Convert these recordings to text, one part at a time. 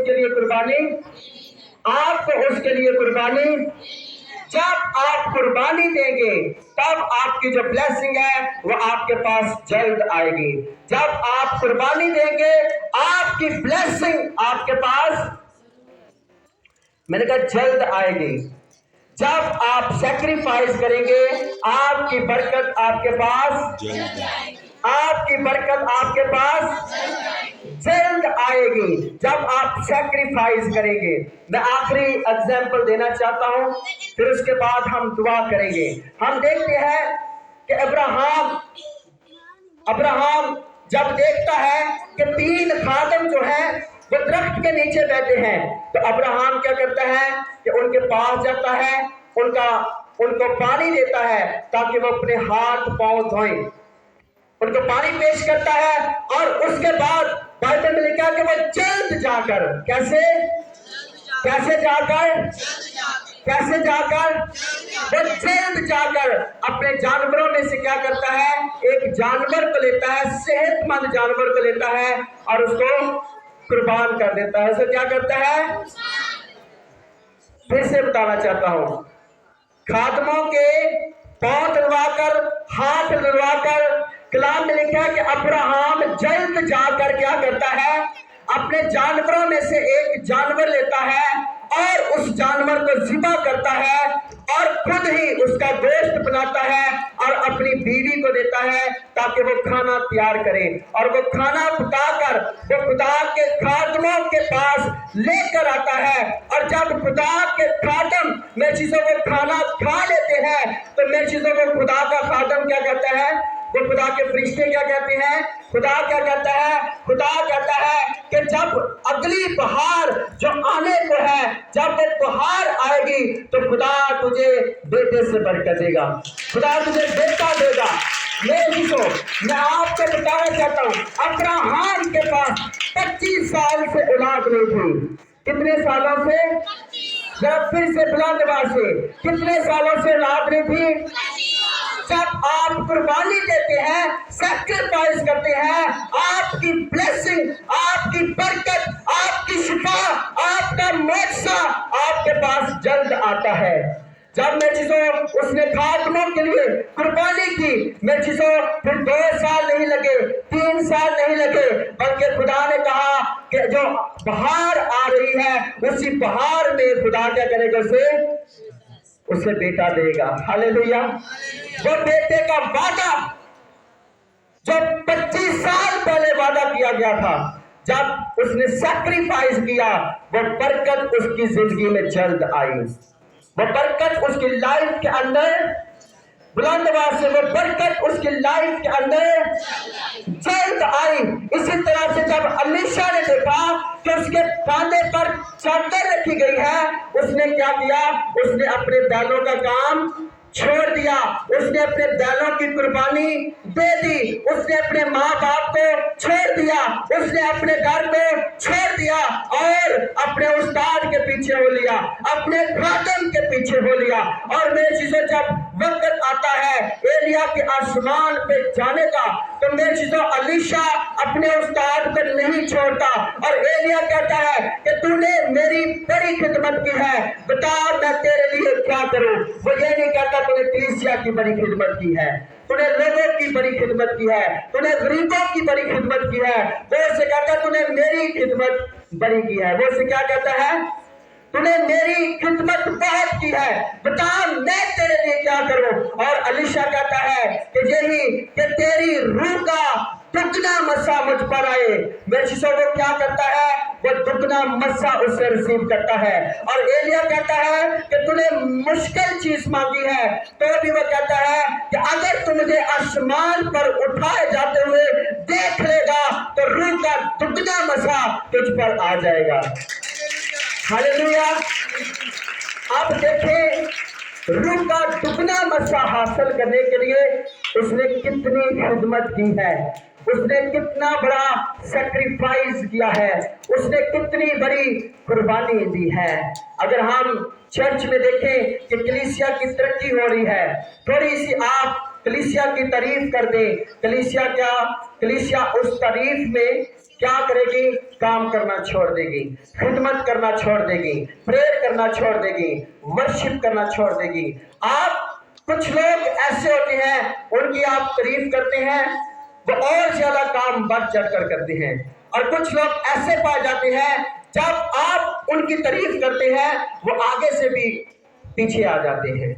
उसके लिए कुर्बानी, आपको उसके लिए कुर्बानी। जब आप कुर्बानी देंगे तब आपकी जो ब्लेसिंग है वो आपके पास जल्द आएगी। जब आप कुर्बानी देंगे आपकी ब्लेसिंग आपके पास, मैंने कहा जल्द आएगी। जब आप सैक्रिफाइस करेंगे आपकी बरकत आपके पास जल्द आएगी, आपकी बरकत आपके पास जल्द आएगी जब आप सैक्रिफाइस करेंगे। मैं आखिरी एग्जाम्पल देना चाहता हूं, फिर उसके बाद हम दुआ करेंगे। हम देखते हैं कि अब्राहम जब देखता है कि 3 खादम जो है वो दरख्त के नीचे बैठे हैं, तो अब्राहम क्या करता है कि उनके पास जाता है, उनको पानी देता है ताकि वो अपने हाथ पांव धोएं, उनको पानी पेश करता है। और उसके बाद बाइबल में लिखा कि वो जल्द जाकर, कैसे जाकर वो जल्द जाकर अपने जानवरों में से क्या करता है, एक जानवर को लेता है, सेहतमंद जानवर को लेता है और उसको कुर्बान कर देता है। उसे क्या करता है, फिर से बताना चाहता हूं, खादमों के पांव धुलवाकर, हाथ धुलवाकर, कलाम में लिखा है कि अब्राहम जल्द जाकर क्या करता है, अपने जानवरों में से एक जानवर लेता है और उस जानवर को ज़िबा करता है और खुद ही उसका गोश्त बनाता है और अपनी बीवी को देता है ताकि वो खाना तैयार करे। और वो खाना पकाकर वो खुदा के खादमों के पास लेकर आता है। और जब खुदा के खादम में चीजों को खाना खा लेते हैं तो मैं चीजों को खुदा का खादम क्या कहता है, वो खुदा के फरिश्ते क्या कहते हैं, खुदा क्या कहता है, खुदा कहता है कि जब अगली बहार जो आने को है, जब वो बहार आएगी तो खुदा तुझे बेटे से बरकत देगा, खुदा तुझे बेटा देगा। मैं आपको बताना चाहता हूँ, अब्राहम के पास 25 साल से औलाद नहीं थी। कितने सालों से, जब फिर से बुलंद आवाज से, कितने सालों से औलाद नहीं थी। जब आप कुर्बानी देते हैं, सैक्रिफाइस करते हैं, आपकी ब्लेसिंग, आपकी बरकत, आपकी शिफा, आपका मोक्षा आपके पास जल्द आता है। जब मैं चीजों उसने खादमों के लिए कुर्बानी की, मैं चीजों फिर 2 साल नहीं लगे, 3 साल नहीं लगे, बल्कि खुदा ने कहा कि जो बहार आ रही है उसी बहार में खुदा क्या करेगा, उसे बेटा देगा। हालेलुया। वो बेटे का वादा जो 25 साल पहले वादा किया गया था, जब उसने सैक्रिफाइस किया, वो बरकत उसकी जिंदगी में जल्द आई। वो बरकत उसकी लाइफ के अंदर, बुलंद आवाज से, वो बरकत उसकी लाइफ के अंदर जल्द आई। इसी तरह से जब अलीशा ने देखा कि उसके कांधे पर चादर रखी गई है, उसने क्या किया, उसने अपने बैलों का काम छोड़ दिया, उसने अपने बैलों की कुर्बानी दे दी, उसने अपने माँ बाप को छोड़ दिया, उसने अपने घर को छोड़ दिया और अपने उस्ताद के पीछे हो लिया, अपने खादम के पीछे हो लिया। और मेरी चीजों जब वक्त आता है एलिया के आसमान पे जाने का, तो मेरी चीजों अलीशा अपने उस्ताद को नहीं छोड़ता और एलिया कहता है कि तूने मेरी बड़ी खिदमत की है, बता मैं तेरे लिए क्या करूं। वो ये नहीं कहता तूने कलीसिया की बड़ी खिदमत की है, तूने लोगों की बड़ी खिदमत की है, तूने गरीबों की बड़ी खिदमत की है, वो से कहता तूने मेरी खिदमत बड़ी की है। वो से क्या कहता है, तूने मेरी खिदमत बहुत की है, बता मैं तेरे लिए क्या करूं। और अलीशा कहता है कि यही कि तेरी रूह का दुगना मसा मुझ पर आए। मेरे शिष्यों को क्या करता है, वो दुगना मसा उससे रिसीव करता है। और एलिया कहता है कि तूने मुश्किल चीज मांगी है, तो भी वो कहता है कि अगर तू मुझे आसमान पर उठाए जाते हुए देख लेगा तो रूह का दुगना मसा तुझ पर आ जाएगा। हालेलुया। अब देखें, रूह का दुगना मसा हासिल करने के लिए उसने कितनी खिदमत की है, उसने कितना बड़ा सैक्रिफाइस किया है, उसने कितनी बड़ी कुर्बानी दी है। अगर हम चर्च में देखें कि कलीसिया की तरक्की हो रही है, थोड़ी सी आप कलीसिया की तारीफ कर दें। कलीसिया उस तारीफ में क्या करेगी? काम करना छोड़ देगी, खिदमत करना छोड़ देगी, प्रेयर करना छोड़ देगी, वर्शिप करना छोड़ देगी। आप कुछ लोग ऐसे होते हैं, उनकी आप तारीफ करते हैं, वो और ज्यादा काम बढ़ चढ़ कर करते हैं। और कुछ लोग ऐसे पाए जाते हैं, जब आप उनकी तारीफ करते हैं, वो आगे से भी पीछे आ जाते हैं,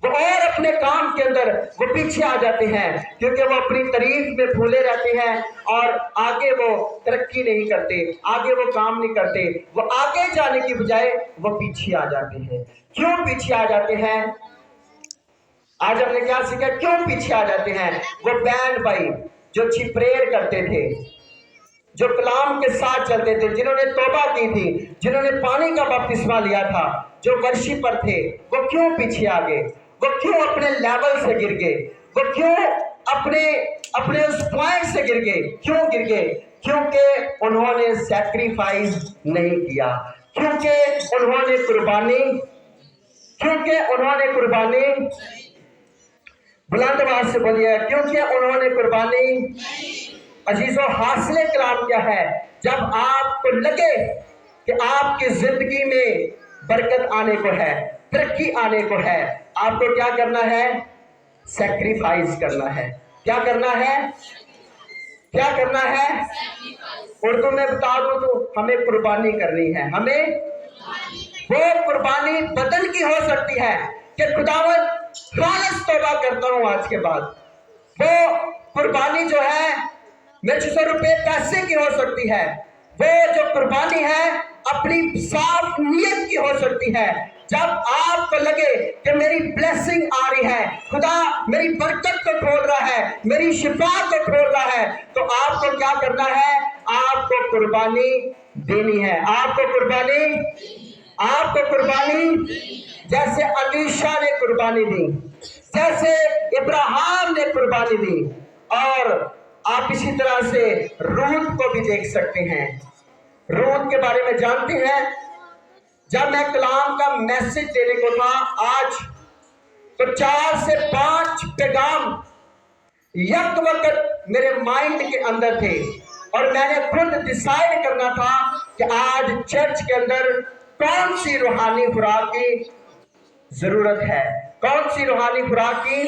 वो और अपने काम के अंदर वो पीछे आ जाते हैं, क्योंकि वो अपनी तारीफ में भूले रहते हैं और आगे वो तरक्की नहीं करते, आगे वो काम नहीं करते। वो आगे जाने की बजाय वो पीछे आ जाते हैं। क्यों पीछे आ जाते हैं? आज हमने क्या सीखा? क्यों पीछे आ जाते हैं? वो बहन भाई जो अच्छी प्रेयर करते थे, जो कलाम के साथ चलते थे, जिन्होंने तौबा की थी, जिन्होंने पानी का बपतिस्मा लिया था, जो वर्शिपर थे, वो क्यों पीछे आ गए? वो क्यों अपने लेवल से गिर गए? वो क्यों अपने उस पॉइंट से गिर गए? क्यों गिर गए? क्योंकि उन्होंने सैक्रिफाइस नहीं किया, क्योंकि उन्होंने कुर्बानी बुलंद आवाज से बोलिए, क्योंकि उन्होंने कुर्बानी। अजीजों, हासिल कलाम क्या है? जब आपको लगे कि आपकी जिंदगी में बरकत आने को है, तरक्की आने को है, आपको क्या करना है? सैक्रिफाइस करना है। क्या करना है? क्या करना है? उर्दू में बता दो तो हमें कुर्बानी करनी है। हमें वो कुर्बानी बदन की हो सकती है कि खुदावंद खालिस तौबा करता हूं आज के बाद। वो कुर्बानी जो है मेरे 600 रुपए पैसे की हो सकती है। वो जो कुर्बानी है अपनी साफ नीयत की हो सकती है। जब आपको लगे कि मेरी ब्लेसिंग आ रही है, खुदा मेरी बरकत को खोल रहा है, मेरी शिफा को खोल रहा है, तो आपको क्या करना है? आपको कुर्बानी देनी है। आपको कुर्बानी जैसे अलीशा ने कुर्बानी दी, जैसे इब्राहिम ने कुर्बानी दी, और आप इसी तरह से रूत को भी देख सकते हैं। रूत के बारे में जानते हैं, जब मैं कलाम का मैसेज देने को था आज, तो 4 से 5 पैगाम एक वक्त मेरे माइंड के अंदर थे, और मैंने खुद डिसाइड करना था कि आज चर्च के अंदर कौन सी रूहानी खुराक की जरूरत है, कौन सी रूहानी खुराक की।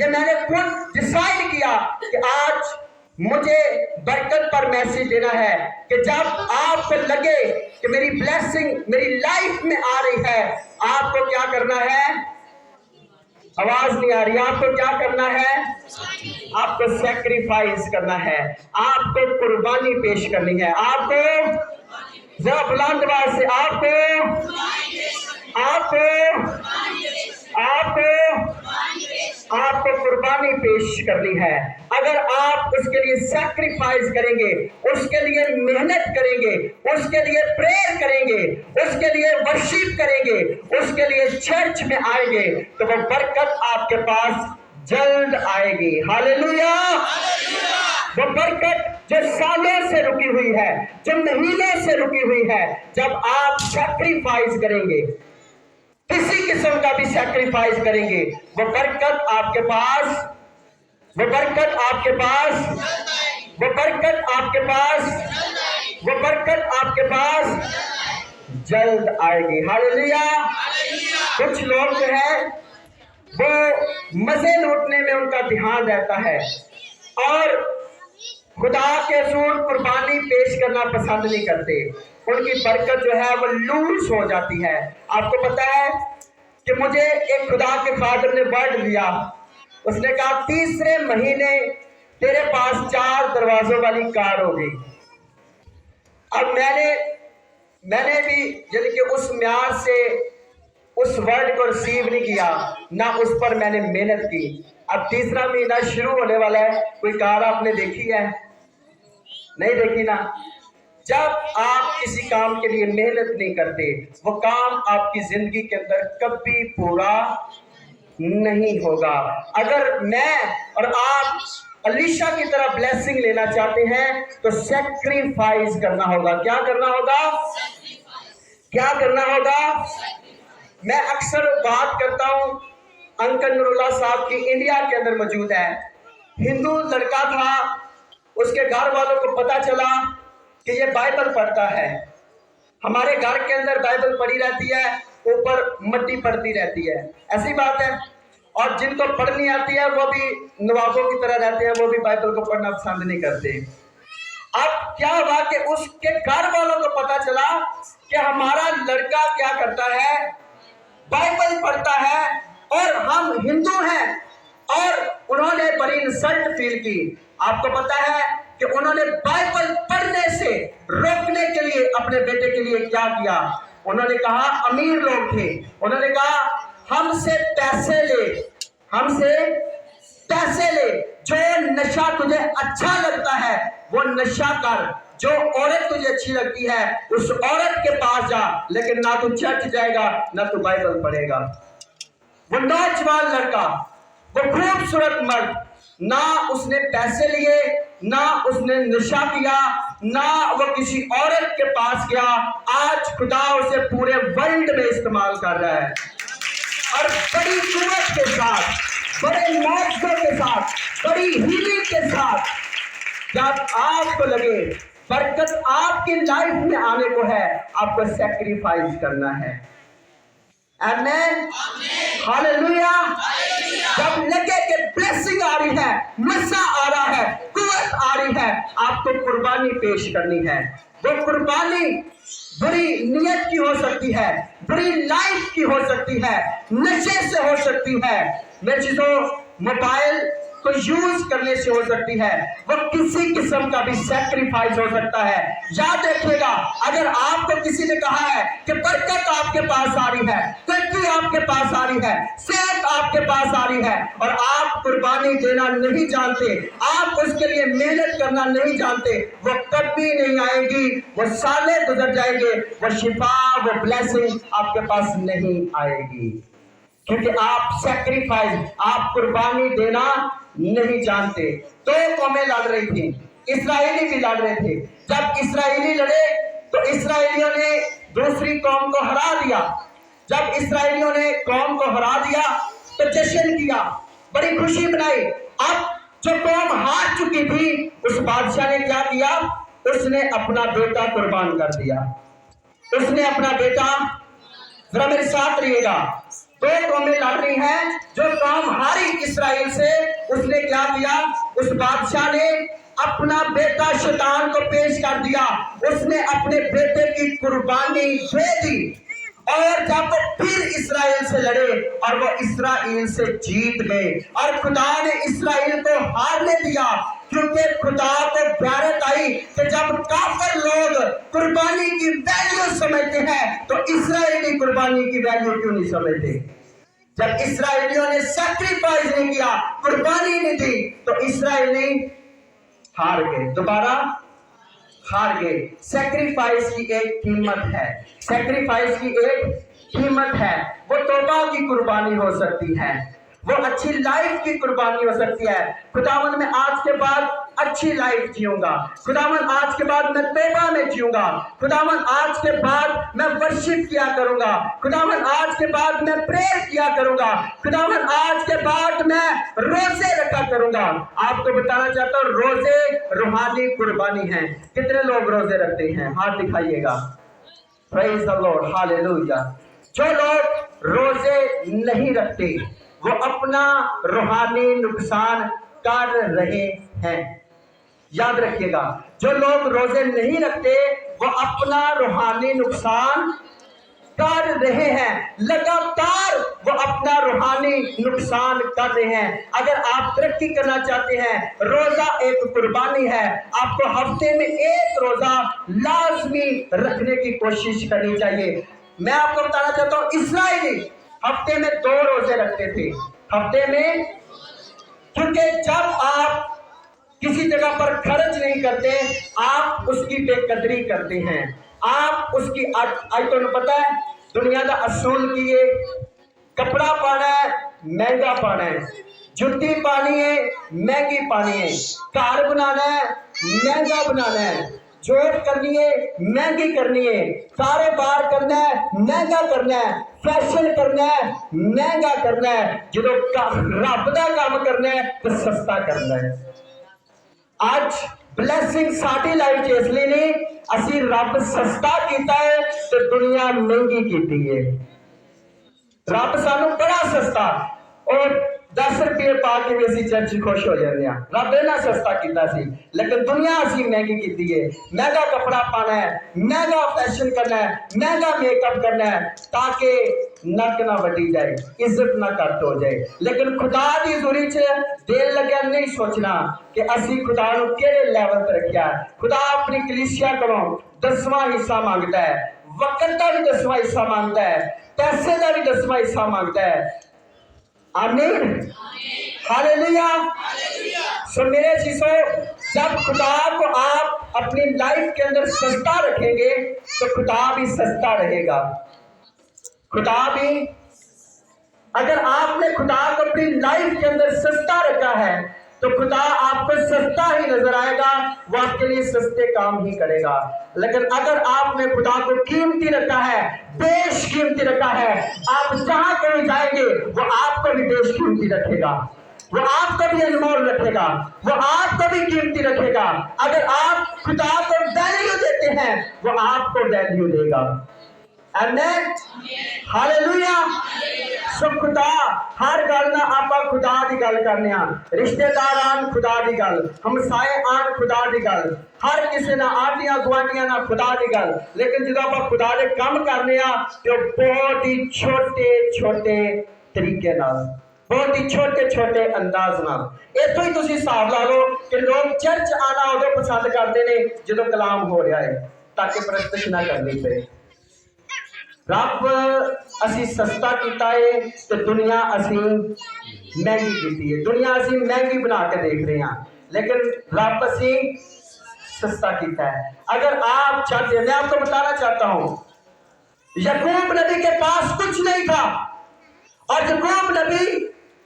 ये मैंने खुद डिसाइड किया कि आज मुझे बरकत पर मैसेज देना है, कि जब आपको लगे कि मेरी ब्लेसिंग मेरी लाइफ में आ रही है, आपको क्या करना है? आवाज नहीं आ रही। आपको क्या करना है? आपको सैक्रिफाइस करना है, आपको कुर्बानी पेश करनी है। आपको जरा बुलंद आवाज से आपको कुर्बानी पेश करनी है। अगर आप उसके लिए सैक्रिफाइस करेंगे, उसके लिए मेहनत करेंगे, उसके लिए प्रेयर करेंगे, उसके लिए वर्शिप करेंगे, उसके लिए चर्च में आएंगे, तो वो बरकत आपके पास जल्द आएगी। हालेलुया। वो बरकत जो सालों से रुकी हुई है, जो महीनों से रुकी हुई है, जब आप सैक्रिफाइस करेंगे, किसी किस्म का भी सैक्रिफाइस करेंगे, वो बरकत आपके पास जल्द आएगी। हालेलुया। कुछ लोग जो है वो मजे लूटने में उनका ध्यान रहता है, और खुदा के सूर कुर्बानी पेश करना पसंद नहीं करते। उनकी बरकत जो है वो लूज हो जाती है। आपको पता है कि मुझे एक खुदा के फादर ने वर्ड दिया, उसने कहा 3रे महीने तेरे पास 4 दरवाजों वाली कार होगी। अब मैंने भी यानी कि उस म्यार से उस वर्ड को रिसीव नहीं किया, ना उस पर मैंने मेहनत की। अब 3रा महीना शुरू होने वाला है, कोई कार आपने देखी है? नहीं देखी ना। जब आप किसी काम के लिए मेहनत नहीं करते, वो काम आपकी जिंदगी के अंदर कभी पूरा नहीं होगा। अगर मैं और आप अलीशा की तरह ब्लेसिंग लेना चाहते हैं, तो सैक्रिफाइस करना होगा। क्या करना होगा? मैं अक्सर बात करता हूं, अंकल नूरुल्लाह साहब की इंडिया के अंदर मौजूद है, हिंदू लड़का था, उसके घर वालों को पता चला कि ये बाइबल पढ़ता है। हमारे घर के अंदर बाइबल पड़ी रहती है, ऊपर मट्टी पड़ती रहती है, ऐसी बात है। और जिनको पढ़नी आती है वो भी नवाबों की तरह रहते हैं, वो भी बाइबल को पढ़ना पसंद नहीं करते। अब क्या हुआ कि उसके घर वालों को पता चला कि हमारा लड़का क्या करता है, बाइबल पढ़ता है और हम हिंदू हैं। और उन्होंने बड़ी इंसल्ट फील की। आपको पता है कि उन्होंने बाइबल पढ़ने से रोकने के लिए अपने बेटे के लिए क्या किया? उन्होंने कहा, अमीर लोग थे, उन्होंने कहा हमसे पैसे ले, हमसे पैसे ले, जो नशा तुझे अच्छा लगता है वो नशा कर, जो औरत तुझे अच्छी लगती है उस औरत के पास जा, लेकिन ना तू चर्च जाएगा ना तू बाइबल पढ़ेगा। वो नौजवान लड़का, वो खूबसूरत मर्द, ना उसने पैसे लिए, ना उसने नशा किया, ना वो किसी औरत के पास गया। आज खुदा उसे पूरे वर्ल्ड में इस्तेमाल कर रहा है और बड़ी कुव्वत के साथ, बड़े मौजों के साथ, बड़ी हीलिंग के साथ। जब आपको लगे बरकत आपकी लाइफ में आने को है, आपको सैक्रिफाइस करना है। आमेन, हालेलुया। जब लगे कि ब्लेसिंग आ रही है, मज़ा आ रहा है, कुव्वत आ रही है, आपको कुर्बानी पेश करनी है। वो कुर्बानी बुरी नियत की हो सकती है, बुरी लाइफ की हो सकती है, नशे से हो सकती है, मैं चीजों मोबाइल को यूज करने से हो सकती है, वो किसी किस्म का भी सैक्रिफाइस हो सकता है। याद रखिएगा, अगर आपको किसी ने कहा है कि बरकत आपके पास आ रही है, तरक्की आपके पास आ रही है, सेहत आपके पास आ रही है और आप कुर्बानी देना नहीं जानते, आप उसके लिए मेहनत करना नहीं जानते, वो कभी नहीं आएगी, वो साले गुजर जाएंगे, वो शिफा, वो ब्लेसिंग आपके पास नहीं आएगी, क्योंकि आप सैक्रिफाइस, आप कुर्बानी देना नहीं जानते। दो कौमें लड़ रही थी, इस्राएली भी लड़ रहे थे। जब इस्राएली लड़े तो इस्राएलियों ने दूसरी कौम को हरा दिया। जब इस्राएलियों ने कौम को हरा दिया तो जश्न किया, बड़ी खुशी मनाई। अब जो कौम हार चुकी थी, उस बादशाह ने क्या किया? उसने अपना बेटा कुर्बान कर दिया। उसने अपना बेटा, जरा मेरे साथ रहिएगा, दो कौमें लड़ रही हैं। जो कौम हारी इस्राएल से, उसने क्या किया? उस बादशाह ने अपना बेटा शैतान को पेश कर दिया, उसने अपने बेटे की कुर्बानी दे दी। और जब वो फिर इस्राएल से लड़े और वो इस्राएल से जीत गए और खुदा ने इस्राएल को हारने दिया, क्योंकि खुदा को गैरत आई कि जब काफिर लोग कुर्बानी की वैल्यू समझते हैं तो इस्राएली कुर्बानी की वैल्यू क्यों नहीं समझते? जब इस्राएलियों ने सैक्रिफाइस नहीं किया, कुर्बानी नहीं दी, तो इस्राएली हार गए, दोबारा हार गए। सैक्रिफाइस की एक कीमत है, सैक्रिफाइस की एक कीमत है। वो तौबा की कुर्बानी हो सकती है, वो अच्छी लाइफ की कुर्बानी हो सकती है। खुदावंद मैं आज के बाद अच्छी लाइफ जीऊंगा, खुदावंद आज के बाद मैं तौबा में जीऊंगा, खुदावंद आज के बाद मैं वर्शिप किया करूंगा, खुदावंद आज के बाद मैं प्रेयर किया करूंगा, खुदावंद आज के बाद मैं रोजे रखा करूंगा। आपको बताना चाहता हूँ, रोजे रूहानी कुर्बानी है। कितने लोग रोजे रखते हैं? हाथ दिखाइएगा। Praise the lord, hallelujah. जो लोग रोजे नहीं रखते वो अपना रूहानी नुकसान कर रहे हैं। याद रखिएगा, जो लोग रोजे नहीं रखते वो अपना रूहानी नुकसान कर रहे हैं, लगातार वो अपना रूहानी नुकसान कर रहे हैं। अगर आप तरक्की करना चाहते हैं, रोजा एक कुर्बानी है। आपको हफ्ते में एक रोजा लाजमी रखने की कोशिश करनी चाहिए। मैं आपको बताना चाहता हूँ, इस्राएली हफ्ते में 2 रोजे रखते थे, हफ्ते में, क्योंकि जब आप किसी जगह पर खर्च नहीं करते, आप उसकी बेकदरी करते हैं, आप उसकी आज तो पता है दुनिया का असूल की है, कपड़ा पाना है महंगा पाना है, जुत्ती पानी है महंगी पानी है, कार बनाना है महंगा बनाना है, जॉब करनी है महंगी करनी है, कारोबार करना है महंगा करना है, फैशन करना है महंगा करना है, जो रब दा काम करना है तो सस्ता करना है। आज ब्लैसिंग साडी लाइफ च इसलिए नहीं असी रब सस्ता कीता है तो दुनिया महंगी कीती है। रब सानू बड़ा सस्ता और 10 रुपये पा के भी असी चर्च खुश हो जाते हैं। रब इन्ना सस्ता किया सी, लेकिन दुनिया असी महंगी की है। महंगा कपड़ा पाना है, महंगा फैशन करना है, महंगा मेकअप करना है ताकि नक ना वड्डी जाए, इज्जत ना घट हो जाए। लेकिन खुदा की हज़ूरी च दिल लग्या नहीं सोचना कि असी खुदा नूं किहड़े लैवल पर रखिया है। खुदा अपनी कलीसिया कोलों 10वां हिस्सा मांगता है, वक्त का भी 10वां हिस्सा मांगता है, पैसे का भी 10वां हिस्सा मांगता है। आमीन, हालेलुया। सो मेरे चीजों, जब खुदा को आप अपनी लाइफ के अंदर सस्ता रखेंगे तो खुदा भी सस्ता रहेगा। खुदा भी, अगर आपने खुदा को अपनी लाइफ के अंदर सस्ता रखा है तो खुदा आपको सस्ता ही नजर आएगा, वो आपके लिए सस्ते काम ही करेगा। लेकिन अगर आपने खुदा को कीमती रखा है, बेशकीमती रखा है, आप जहां कहीं जाएंगे वो आपको भी बेशकीमती रखेगा, वो आपको भी अनमोल रखेगा, वो आपको भी कीमती रखेगा। अगर आप खुदा को वैल्यू देते हैं वो आपको वैल्यू देगा। आमीन, हालेलुया। सो खुदा हर गल ना आपां खुदा दी गल करने आ, रिश्तेदार आन खुदा दी गल, हमसाए आन खुदा दी गल, हर किसी ना आंडियां गुआंढियां ना खुदा दी गल। लेकिन जो आपां खुदा दे काम करने आ तो बहुत ही छोटे छोटे तरीके नाल, बहुत ही छोटे छोटे अंदाज नाल। इत्थों ही तुसीं हिसाब ला लो कि लोग चर्च आना उदों पसंद करते हैं जदों कलाम हो रहा है, ताकि प्रस्तुत ना करनी पए। रब असी सस्ता किया है तो दुनिया असी महंगी की है, दुनिया असी महंगी बना के देख रहे हैं, लेकिन रब असी सस्ता किया है। अगर आप चाहते हैं, मैं आपको बताना चाहता हूं, याकूब नबी के पास कुछ नहीं था और याकूब नबी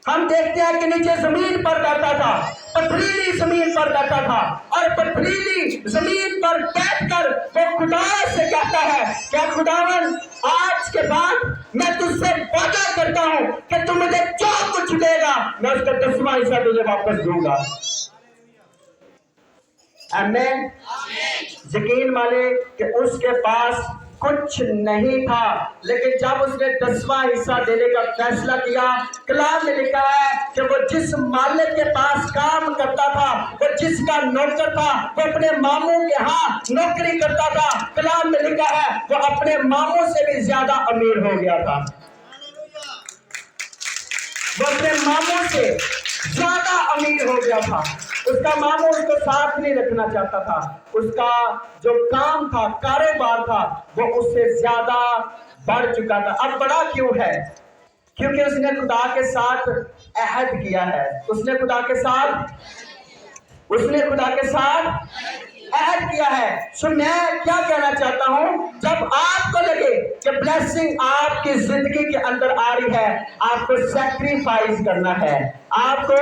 हम देखते हैं कि नीचे जमीन पर बैठा था, पथरीली जमीन पर बैठा था, और पथरीली जमीन पर बैठकर वो खुदा से कहता है क्या खुदावन, आज के बाद मैं तुझसे वादा करता हूं कि तू मुझे जो कुछ देगा मैं उसका 10वां हिस्सा तुझे वापस दूंगा। आमीन। यकीन माने कि उसके पास कुछ नहीं था, लेकिन जब उसने 10वां हिस्सा देने का फैसला किया, कलाम में लिखा है कि वो जिस मालिक के पास काम करता था, वो जिसका नौकर था, वो अपने मामू के यहाँ नौकरी करता था। कलाम में लिखा है वो अपने मामू से भी ज्यादा अमीर हो गया था, वो अपने मामू से ज्यादा अमीर हो गया था। उसका मामू उसको साथ नहीं रखना चाहता था, उसका जो काम था, कारोबार था, वो उससे ज्यादा बढ़ चुका था। अब बड़ा क्यों है? क्योंकि उसने खुदा के साथ अहद किया है, उसने खुदा के साथ अहद किया है। सो मैं क्या कहना चाहता हूं, जब आपको लगे कि ब्लेसिंग आपकी जिंदगी के अंदर आ रही है, आपको सैक्रिफाइस करना है। आपको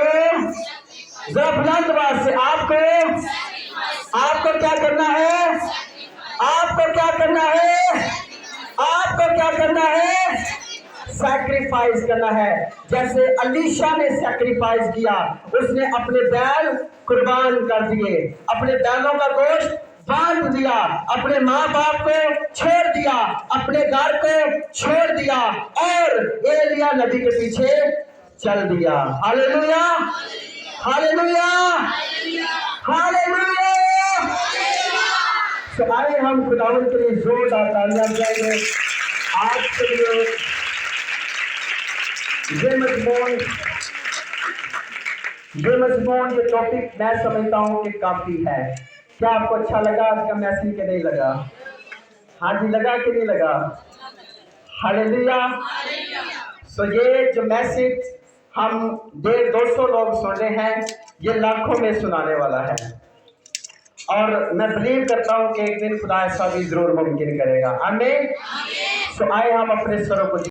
जरा बुलंद आवाज से आपको क्या करना है? आपको क्या करना है? आपको क्या करना है? सैक्रिफाइस करना है। जैसे अलीशा ने सैक्रिफाइस किया, उसने अपने बैल कुर्बान कर दिए, अपने बैलों का गोश्त बांट दिया, अपने माँ बाप को छोड़ दिया, अपने घर को छोड़ दिया और एलिया नबी के पीछे चल दिया। Hallelujah, hallelujah, hallelujah. तो आइए हम खुदावंद के लिए जोरदार तालियां बजाएंगे। आज के लिए ये मजमून ये टॉपिक मैं समझता हूँ कि काफी है। क्या आपको अच्छा लगा आज का मैसेज के नहीं लगा? हाँ जी, लगा कि नहीं लगा? हालेलुया। तो ये जो मैसेज हम 150-200 लोग सुन रहे हैं, ये लाखों में सुनाने वाला है, और मैं बिलीव करता हूँ कि एक दिन खुदा ऐसा भी जरूर मुमकिन करेगा। आमीन। तो आए हम अपने स्वरों को